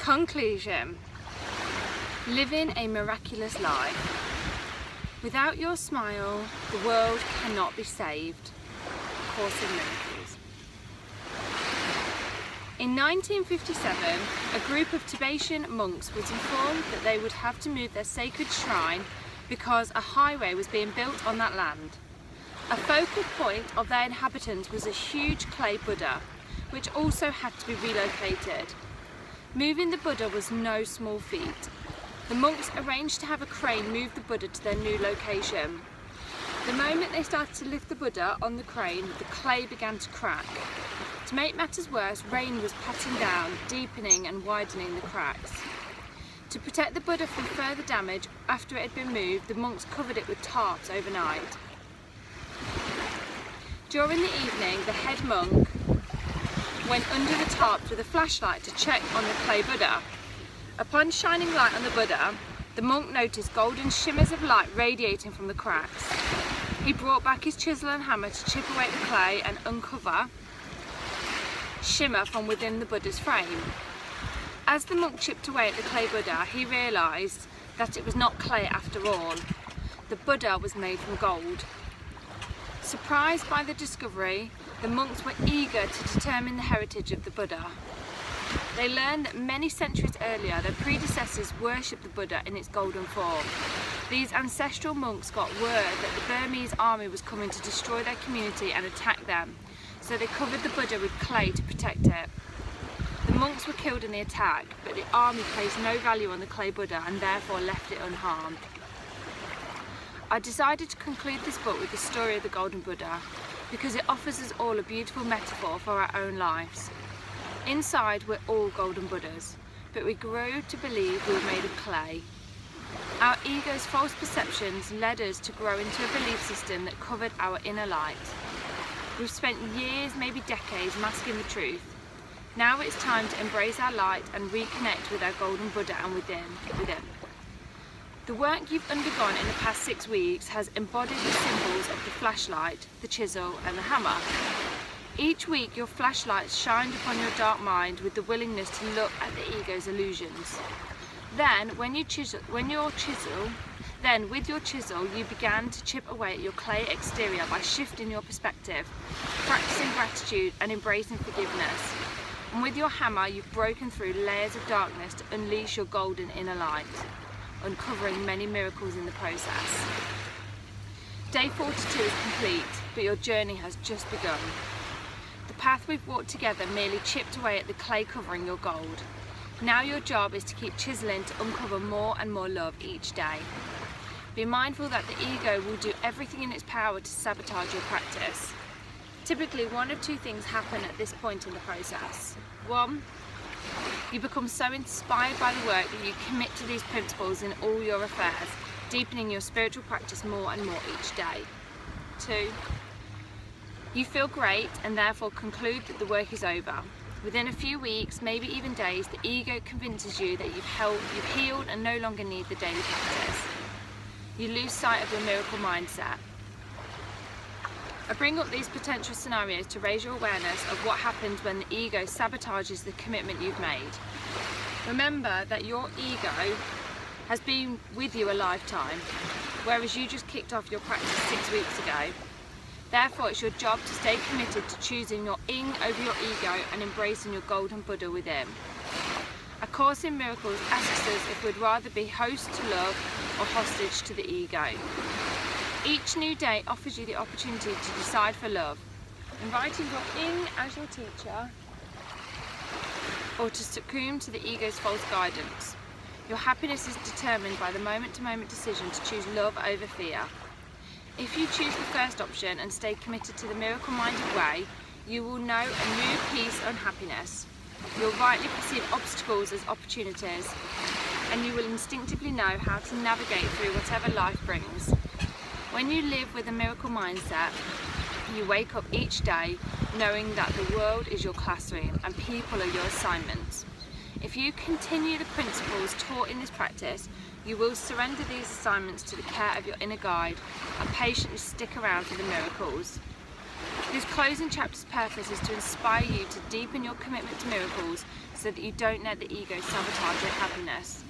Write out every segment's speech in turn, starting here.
Conclusion. Living a miraculous life. Without your smile, the world cannot be saved. Course in Miracles. In 1957, a group of Tibetan monks was informed that they would have to move their sacred shrine because a highway was being built on that land. A focal point of their inhabitants was a huge clay Buddha, which also had to be relocated. Moving the Buddha was no small feat. The monks arranged to have a crane move the Buddha to their new location. The moment they started to lift the Buddha on the crane, the clay began to crack. To make matters worse, rain was patting down, deepening and widening the cracks. To protect the Buddha from further damage, after it had been moved, the monks covered it with tarps overnight. During the evening, the head monk went under the tarps with a flashlight to check on the clay Buddha. Upon shining light on the Buddha, the monk noticed golden shimmers of light radiating from the cracks. He brought back his chisel and hammer to chip away the clay and uncover shimmer from within the Buddha's frame. As the monk chipped away at the clay Buddha, he realised that it was not clay after all. The Buddha was made from gold. Surprised by the discovery, the monks were eager to determine the heritage of the Buddha. They learned that many centuries earlier, their predecessors worshipped the Buddha in its golden form. These ancestral monks got word that the Burmese army was coming to destroy their community and attack them, so they covered the Buddha with clay to protect it. The monks were killed in the attack, but the army placed no value on the clay Buddha and therefore left it unharmed. I decided to conclude this book with the story of the Golden Buddha because it offers us all a beautiful metaphor for our own lives. Inside, we're all golden Buddhas, but we grew to believe we were made of clay. Our ego's false perceptions led us to grow into a belief system that covered our inner light. We've spent years, maybe decades, masking the truth. Now it's time to embrace our light and reconnect with our golden Buddha and within. The work you've undergone in the past 6 weeks has embodied the symbols of the flashlight, the chisel and the hammer. Each week your flashlight shined upon your dark mind with the willingness to look at the ego's illusions. Then with your chisel you began to chip away at your clay exterior by shifting your perspective, practicing gratitude and embracing forgiveness. And with your hammer you've broken through layers of darkness to unleash your golden inner light, uncovering many miracles in the process. Day 42 is complete, but your journey has just begun. The path we've walked together merely chipped away at the clay covering your gold. Now your job is to keep chiseling to uncover more and more love each day. Be mindful that the ego will do everything in its power to sabotage your practice. Typically, one of two things happen at this point in the process. 1, you become so inspired by the work that you commit to these principles in all your affairs, deepening your spiritual practice more and more each day. 2, you feel great and therefore conclude that the work is over. Within a few weeks, maybe even days, the ego convinces you that you've healed and no longer need the daily practice. You lose sight of your miracle mindset. I bring up these potential scenarios to raise your awareness of what happens when the ego sabotages the commitment you've made. Remember that your ego has been with you a lifetime, whereas you just kicked off your practice 6 weeks ago. Therefore, it's your job to stay committed to choosing your ing over your ego and embracing your golden Buddha within. A Course in Miracles asks us if we'd rather be host to love or hostage to the ego. Each new day offers you the opportunity to decide for love, inviting your ing as your teacher, or to succumb to the ego's false guidance. Your happiness is determined by the moment-to-moment decision to choose love over fear. If you choose the first option and stay committed to the miracle-minded way, you will know a new peace and happiness. You'll rightly perceive obstacles as opportunities, and you will instinctively know how to navigate through whatever life brings. When you live with a miracle mindset, you wake up each day knowing that the world is your classroom and people are your assignments. If you continue the principles taught in this practice, you will surrender these assignments to the care of your inner guide and patiently stick around for the miracles. This closing chapter's purpose is to inspire you to deepen your commitment to miracles so that you don't let the ego sabotage your happiness.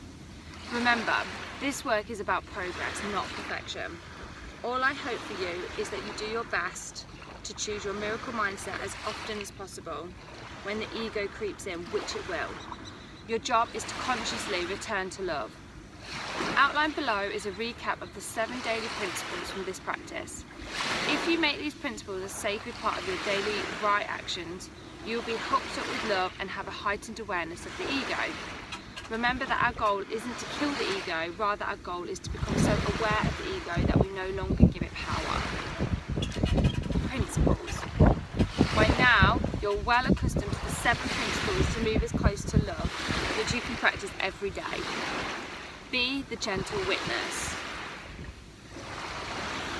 Remember, this work is about progress, not perfection. All I hope for you is that you do your best to choose your miracle mindset as often as possible when the ego creeps in, which it will. Your job is to consciously return to love. Outlined below is a recap of the 7 daily principles from this practice. If you make these principles a sacred part of your daily right actions, you will be hooked up with love and have a heightened awareness of the ego. Remember that our goal isn't to kill the ego, rather our goal is to become so aware of the ego that we no longer give it power. Principles. By now, you're well accustomed to the 7 principles to move us close to love, which you can practice every day. Be the gentle witness.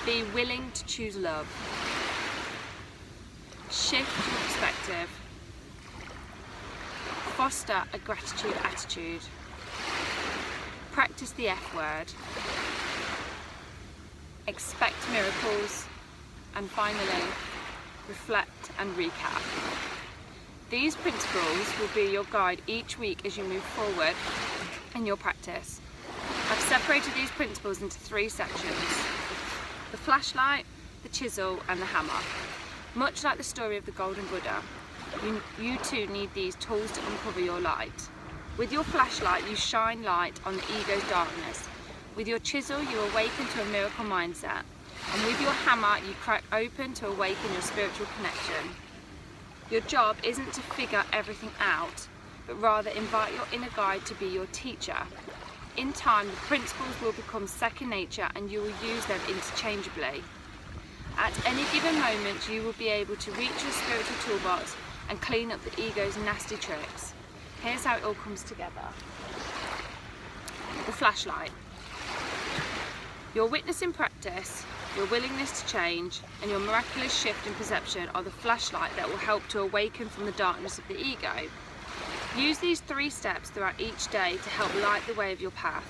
Be willing to choose love. Shift your perspective. Foster a gratitude attitude. Practice the F word. Expect miracles. And finally, reflect and recap. These principles will be your guide each week as you move forward in your practice. I've separated these principles into 3 sections: the flashlight, the chisel and the hammer. Much like the story of the Golden Buddha, you too need these tools to uncover your light. With your flashlight, you shine light on the ego's darkness. With your chisel, you awaken to a miracle mindset. And with your hammer, you crack open to awaken your spiritual connection. Your job isn't to figure everything out, but rather invite your inner guide to be your teacher. In time, the principles will become second nature and you will use them interchangeably. At any given moment, you will be able to reach your spiritual toolbox and clean up the ego's nasty tricks. Here's how it all comes together. The flashlight. Your witness in practice, your willingness to change, and your miraculous shift in perception are the flashlight that will help to awaken from the darkness of the ego. Use these 3 steps throughout each day to help light the way of your path.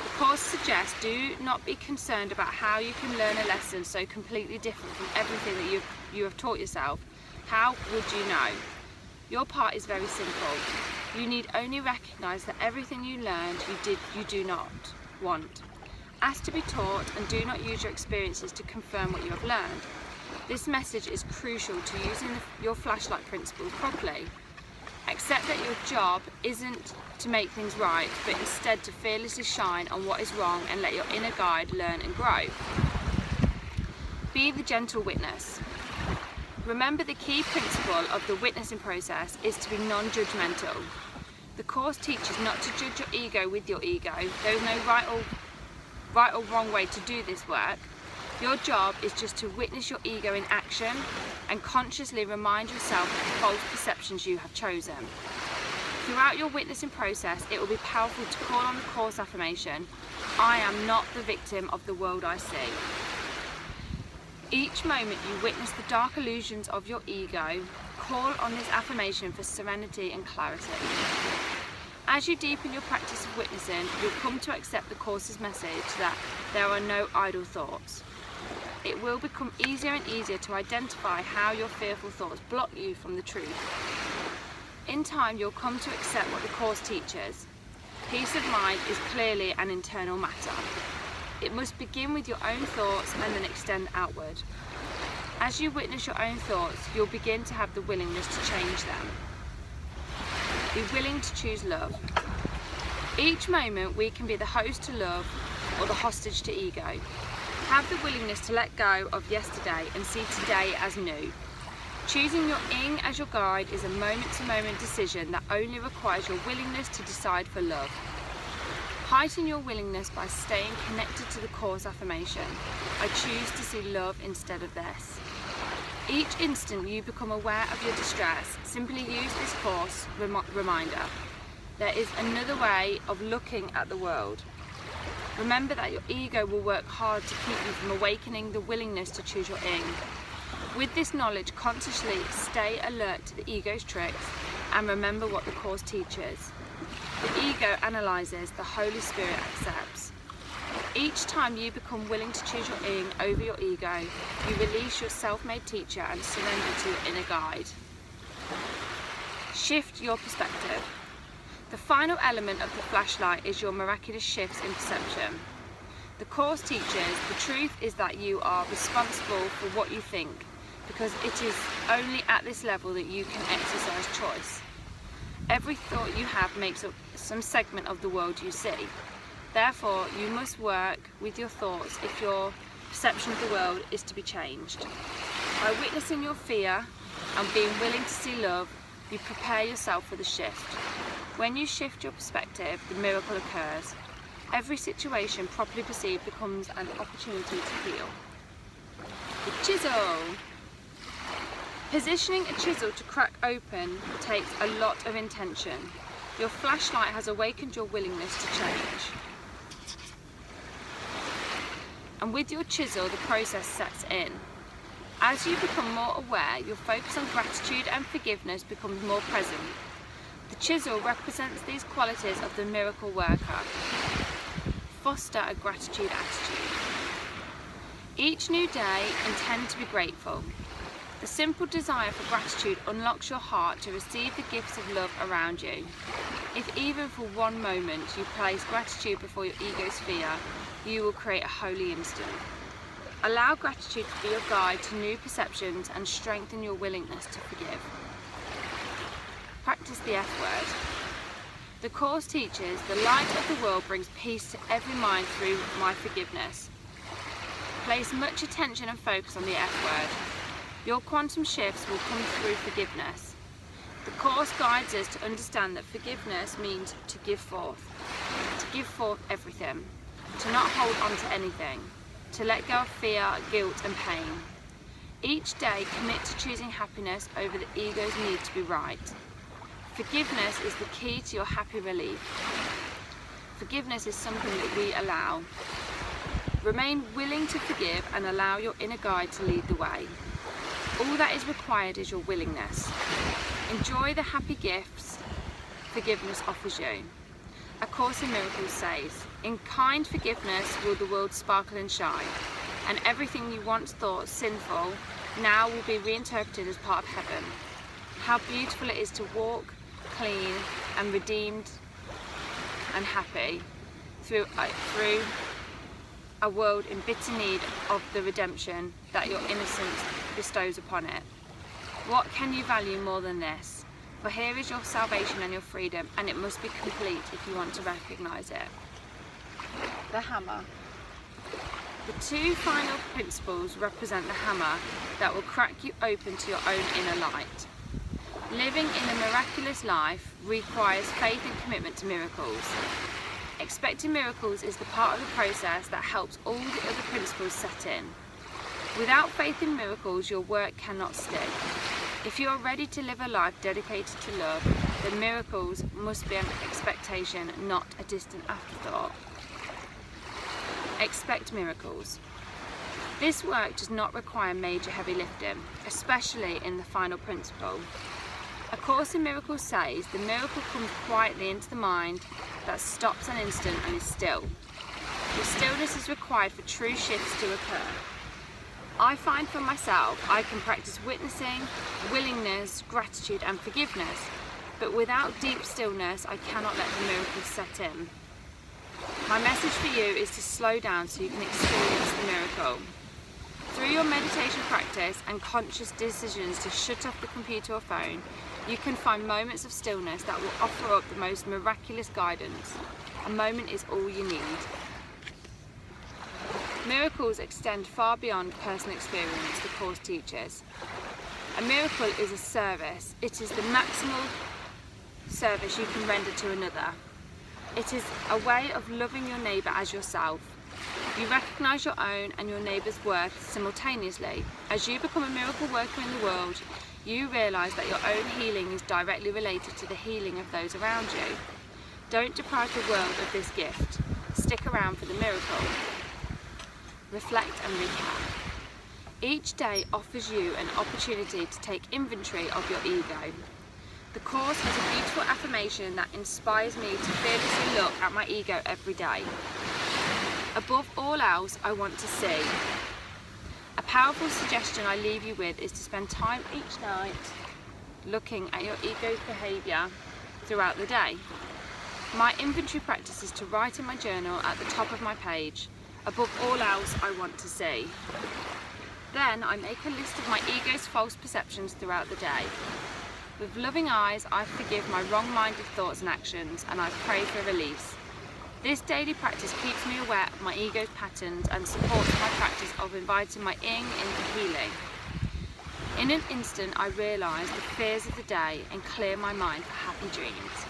The Course suggests do not be concerned about how you can learn a lesson so completely different from everything that you have taught yourself. How would you know? Your part is very simple. You need only recognise that everything you learned you do not want. Ask to be taught and do not use your experiences to confirm what you have learned. This message is crucial to using your flashlight principle properly. Accept that your job isn't to make things right, but instead to fearlessly shine on what is wrong and let your inner guide learn and grow. Be the gentle witness. Remember, the key principle of the witnessing process is to be non-judgmental. The Course teaches not to judge your ego with your ego. There is no right or wrong way to do this work. Your job is just to witness your ego in action and consciously remind yourself of the false perceptions you have chosen. Throughout your witnessing process, it will be powerful to call on the Course affirmation, I am not the victim of the world I see. Each moment you witness the dark illusions of your ego, call on this affirmation for serenity and clarity. As you deepen your practice of witnessing, you'll come to accept the Course's message that there are no idle thoughts. It will become easier and easier to identify how your fearful thoughts block you from the truth. In time, you'll come to accept what the Course teaches. Peace of mind is clearly an internal matter. It must begin with your own thoughts and then extend outward. As you witness your own thoughts, you'll begin to have the willingness to change them. Be willing to choose love. Each moment we can be the host to love or the hostage to ego. Have the willingness to let go of yesterday and see today as new. Choosing your ing as your guide is a moment-to-moment decision that only requires your willingness to decide for love. Heighten your willingness by staying connected to the Course affirmation. I choose to see love instead of this. Each instant you become aware of your distress, simply use this Course reminder. There is another way of looking at the world. Remember that your ego will work hard to keep you from awakening the willingness to choose your ing. With this knowledge, consciously stay alert to the ego's tricks and remember what the Course teaches. The ego analyzes, the Holy Spirit accepts. Each time you become willing to choose your ing over your ego, you release your self-made teacher and surrender to your inner guide. Shift your perspective. The final element of the flashlight is your miraculous shifts in perception. The Course teaches the truth is that you are responsible for what you think, because it is only at this level that you can exercise choice. Every thought you have makes up some segment of the world you see. Therefore, you must work with your thoughts if your perception of the world is to be changed. By witnessing your fear and being willing to see love, you prepare yourself for the shift. When you shift your perspective, the miracle occurs. Every situation properly perceived becomes an opportunity to heal. The chisel. Positioning a chisel to crack open takes a lot of intention. Your flashlight has awakened your willingness to change. And with your chisel, the process sets in. As you become more aware, your focus on gratitude and forgiveness becomes more present. The chisel represents these qualities of the miracle worker. Foster a gratitude attitude. Each new day, intend to be grateful. The simple desire for gratitude unlocks your heart to receive the gifts of love around you. If even for one moment you place gratitude before your ego's fear, you will create a holy instant. Allow gratitude to be your guide to new perceptions and strengthen your willingness to forgive. Practice the F word. The Course teaches the light of the world brings peace to every mind through my forgiveness. Place much attention and focus on the F word. Your quantum shifts will come through forgiveness. The Course guides us to understand that forgiveness means to give forth everything, to not hold on to anything, to let go of fear, guilt and pain. Each day commit to choosing happiness over the ego's need to be right. Forgiveness is the key to your happy relief. Forgiveness is something that we allow. Remain willing to forgive and allow your inner guide to lead the way. All that is required is your willingness. Enjoy the happy gifts forgiveness offers you. A Course in Miracles says, in kind forgiveness will the world sparkle and shine, and everything you once thought sinful now will be reinterpreted as part of heaven. How beautiful it is to walk clean and redeemed and happy through a world in bitter need of the redemption that your innocence bestows upon it. What can you value more than this? For here is your salvation and your freedom, and it must be complete if you want to recognise it. The hammer. The two final principles represent the hammer that will crack you open to your own inner light. Living in a miraculous life requires faith and commitment to miracles. Expecting miracles is the part of the process that helps all the other principles set in. Without faith in miracles, your work cannot stick. If you are ready to live a life dedicated to love, then miracles must be an expectation, not a distant afterthought. Expect miracles. This work does not require major heavy lifting, especially in the final principle. A Course in Miracles says the miracle comes quietly into the mind that stops an instant and is still. The stillness is required for true shifts to occur. I find for myself I can practice witnessing, willingness, gratitude and forgiveness, but without deep stillness I cannot let the miracles set in. My message for you is to slow down so you can experience the miracle. Through your meditation practice and conscious decisions to shut off the computer or phone, you can find moments of stillness that will offer up the most miraculous guidance. A moment is all you need. Miracles extend far beyond personal experience, the Course teaches. A miracle is a service. It is the maximal service you can render to another. It is a way of loving your neighbour as yourself. You recognise your own and your neighbour's worth simultaneously. As you become a miracle worker in the world, you realise that your own healing is directly related to the healing of those around you. Don't deprive the world of this gift. Stick around for the miracle. Reflect and recap. Each day offers you an opportunity to take inventory of your ego. The Course has a beautiful affirmation that inspires me to fearlessly look at my ego every day. Above all else, I want to see. A powerful suggestion I leave you with is to spend time each night looking at your ego's behaviour throughout the day. My inventory practice is to write in my journal at the top of my page, above all else I want to see. Then I make a list of my ego's false perceptions throughout the day. With loving eyes, I forgive my wrong-minded thoughts and actions, and I pray for release. This daily practice keeps me aware of my ego's patterns and supports my practice of inviting my ing into healing. In an instant, I realise the fears of the day and clear my mind for happy dreams.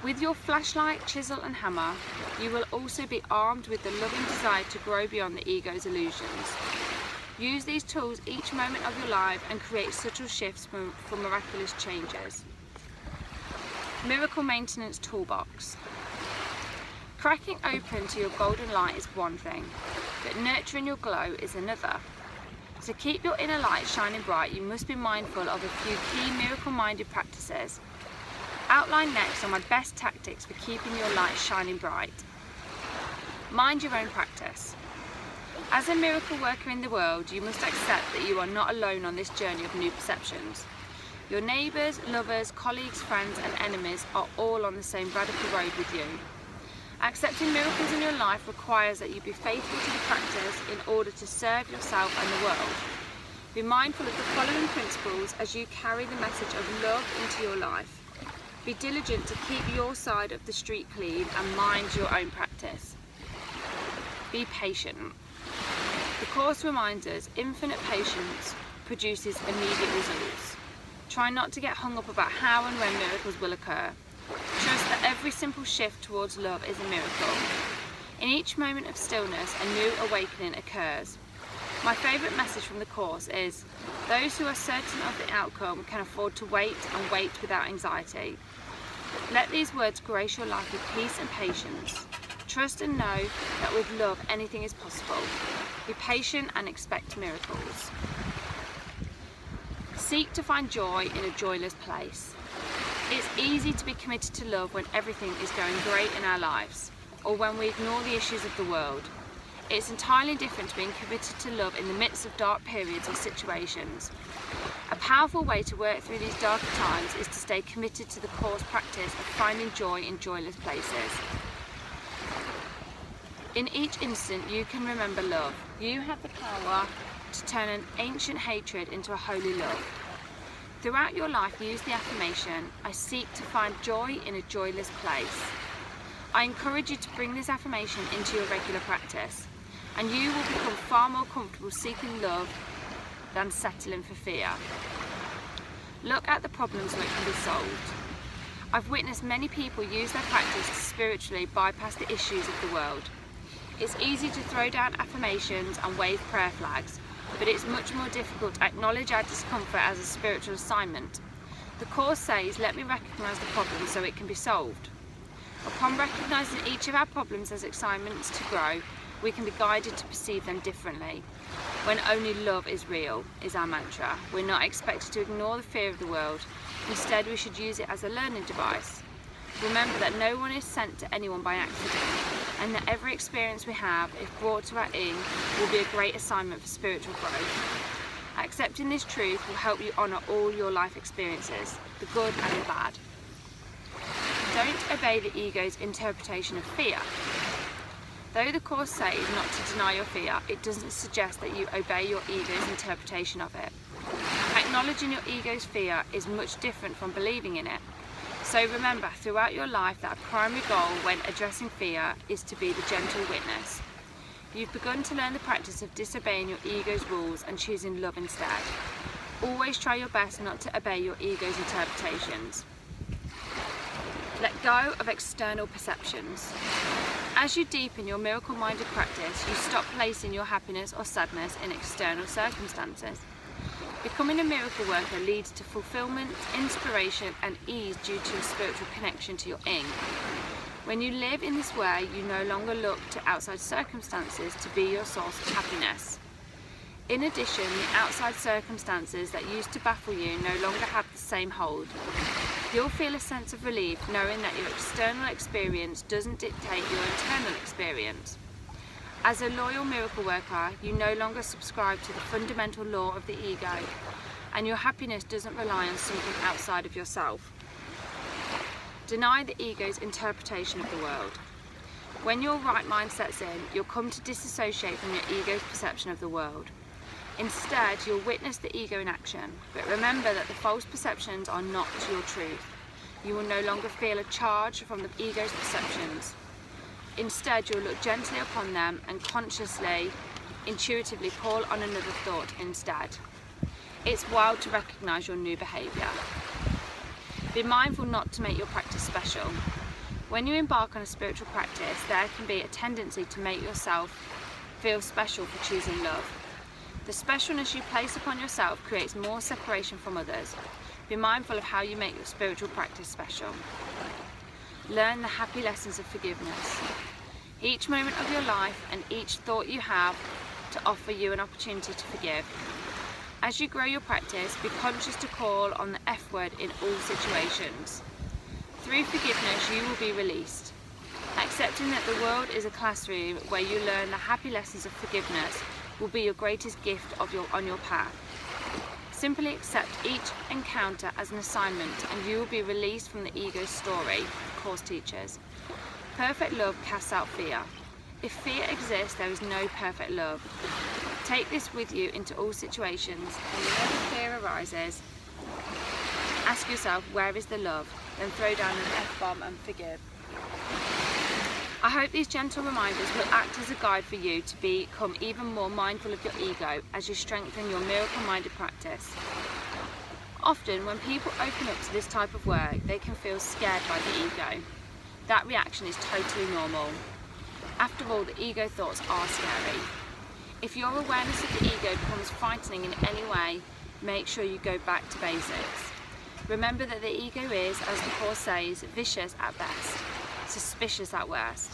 With your flashlight, chisel and hammer, you will also be armed with the loving desire to grow beyond the ego's illusions. Use these tools each moment of your life and create subtle shifts for miraculous changes. Miracle Maintenance Toolbox. Cracking open to your golden light is one thing, but nurturing your glow is another. To keep your inner light shining bright, you must be mindful of a few key miracle-minded practices. Outlined next are my best tactics for keeping your light shining bright. Mind your own practice. As a miracle worker in the world, you must accept that you are not alone on this journey of new perceptions. Your neighbours, lovers, colleagues, friends and enemies are all on the same radical road with you. Accepting miracles in your life requires that you be faithful to the practice in order to serve yourself and the world. Be mindful of the following principles as you carry the message of love into your life. Be diligent to keep your side of the street clean and mind your own practice. Be patient. The Course reminds us infinite patience produces immediate results. Try not to get hung up about how and when miracles will occur. Trust that every simple shift towards love is a miracle. In each moment of stillness, a new awakening occurs. My favourite message from the Course is, those who are certain of the outcome can afford to wait and wait without anxiety. Let these words grace your life with peace and patience. Trust and know that with love anything is possible. Be patient and expect miracles. Seek to find joy in a joyless place. It's easy to be committed to love when everything is going great in our lives, or when we ignore the issues of the world. It's entirely different to being committed to love in the midst of dark periods or situations. A powerful way to work through these darker times is to stay committed to the Course practice of finding joy in joyless places. In each instant you can remember love. You have the power to turn an ancient hatred into a holy love. Throughout your life, use the affirmation, I seek to find joy in a joyless place. I encourage you to bring this affirmation into your regular practice, and you will become far more comfortable seeking love than settling for fear. Look at the problems so it can be solved. I've witnessed many people use their practice to spiritually bypass the issues of the world. It's easy to throw down affirmations and wave prayer flags, but it's much more difficult to acknowledge our discomfort as a spiritual assignment. The Course says, let me recognise the problem so it can be solved. Upon recognising each of our problems as assignments to grow, we can be guided to perceive them differently. When only love is real, is our mantra. We're not expected to ignore the fear of the world. Instead, we should use it as a learning device. Remember that no one is sent to anyone by accident, and that every experience we have, if brought to our ing, will be a great assignment for spiritual growth. Accepting this truth will help you honour all your life experiences, the good and the bad. Don't obey the ego's interpretation of fear. Though the Course says not to deny your fear, it doesn't suggest that you obey your ego's interpretation of it. Acknowledging your ego's fear is much different from believing in it. So remember throughout your life that a primary goal when addressing fear is to be the gentle witness. You've begun to learn the practice of disobeying your ego's rules and choosing love instead. Always try your best not to obey your ego's interpretations. Let go of external perceptions. As you deepen your miracle-minded practice, you stop placing your happiness or sadness in external circumstances. Becoming a miracle worker leads to fulfillment, inspiration and ease due to a spiritual connection to your ing. When you live in this way, you no longer look to outside circumstances to be your source of happiness. In addition, the outside circumstances that used to baffle you no longer have the same hold. You'll feel a sense of relief knowing that your external experience doesn't dictate your internal experience. As a loyal miracle worker, you no longer subscribe to the fundamental law of the ego, and your happiness doesn't rely on something outside of yourself. Deny the ego's interpretation of the world. When your right mind sets in, you'll come to disassociate from your ego's perception of the world. Instead, you'll witness the ego in action, but remember that the false perceptions are not your truth. You will no longer feel a charge from the ego's perceptions. Instead, you'll look gently upon them and consciously, intuitively call on another thought instead. It's wild to recognise your new behaviour. Be mindful not to make your practice special. When you embark on a spiritual practice, there can be a tendency to make yourself feel special for choosing love. The specialness you place upon yourself creates more separation from others. Be mindful of how you make your spiritual practice special. Learn the happy lessons of forgiveness. Each moment of your life and each thought you have to offer you an opportunity to forgive. As you grow your practice, be conscious to call on the F word in all situations. Through forgiveness, you will be released. Accepting that the world is a classroom where you learn the happy lessons of forgiveness will be your greatest gift on your path. Simply accept each encounter as an assignment and you will be released from the ego's story, Course teachers. Perfect love casts out fear. If fear exists, there is no perfect love. Take this with you into all situations, and whenever fear arises, ask yourself, where is the love? Then throw down an F-bomb and forgive. I hope these gentle reminders will act as a guide for you to become even more mindful of your ego as you strengthen your miracle-minded practice. Often, when people open up to this type of work, they can feel scared by the ego. That reaction is totally normal. After all, the ego thoughts are scary. If your awareness of the ego becomes frightening in any way, make sure you go back to basics. Remember that the ego is, as the Course says, vicious at best, suspicious at worst.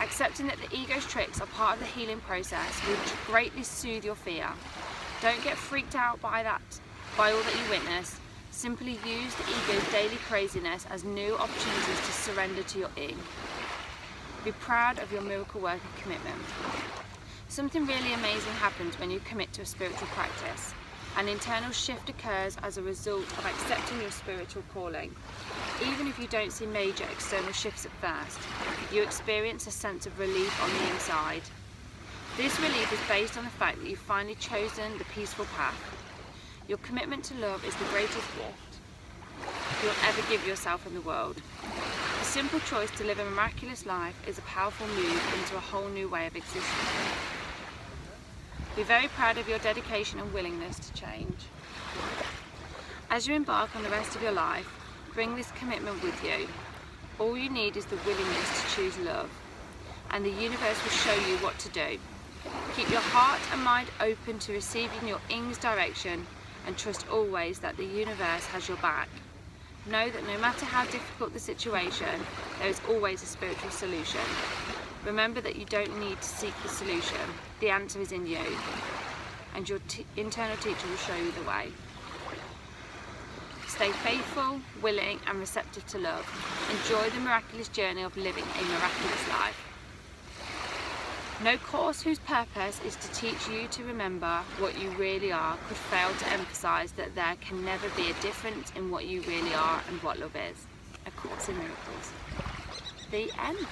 Accepting that the ego's tricks are part of the healing process will greatly soothe your fear. Don't get freaked out by all that you witness. Simply use the ego's daily craziness as new opportunities to surrender to your ing. Be proud of your miracle work and commitment. Something really amazing happens when you commit to a spiritual practice. An internal shift occurs as a result of accepting your spiritual calling. Even if you don't see major external shifts at first, you experience a sense of relief on the inside. This relief is based on the fact that you've finally chosen the peaceful path. Your commitment to love is the greatest gift you'll ever give yourself in the world. The simple choice to live a miraculous life is a powerful move into a whole new way of existing. Be very proud of your dedication and willingness to change. As you embark on the rest of your life, bring this commitment with you. All you need is the willingness to choose love, and the universe will show you what to do. Keep your heart and mind open to receiving your ing's direction, and trust always that the universe has your back. Know that no matter how difficult the situation, there is always a spiritual solution. Remember that you don't need to seek the solution. The answer is in you, and your internal teacher will show you the way. Stay faithful, willing and receptive to love. Enjoy the miraculous journey of living a miraculous life. No course whose purpose is to teach you to remember what you really are could fail to emphasise that there can never be a difference in what you really are and what love is. A Course in Miracles. The end.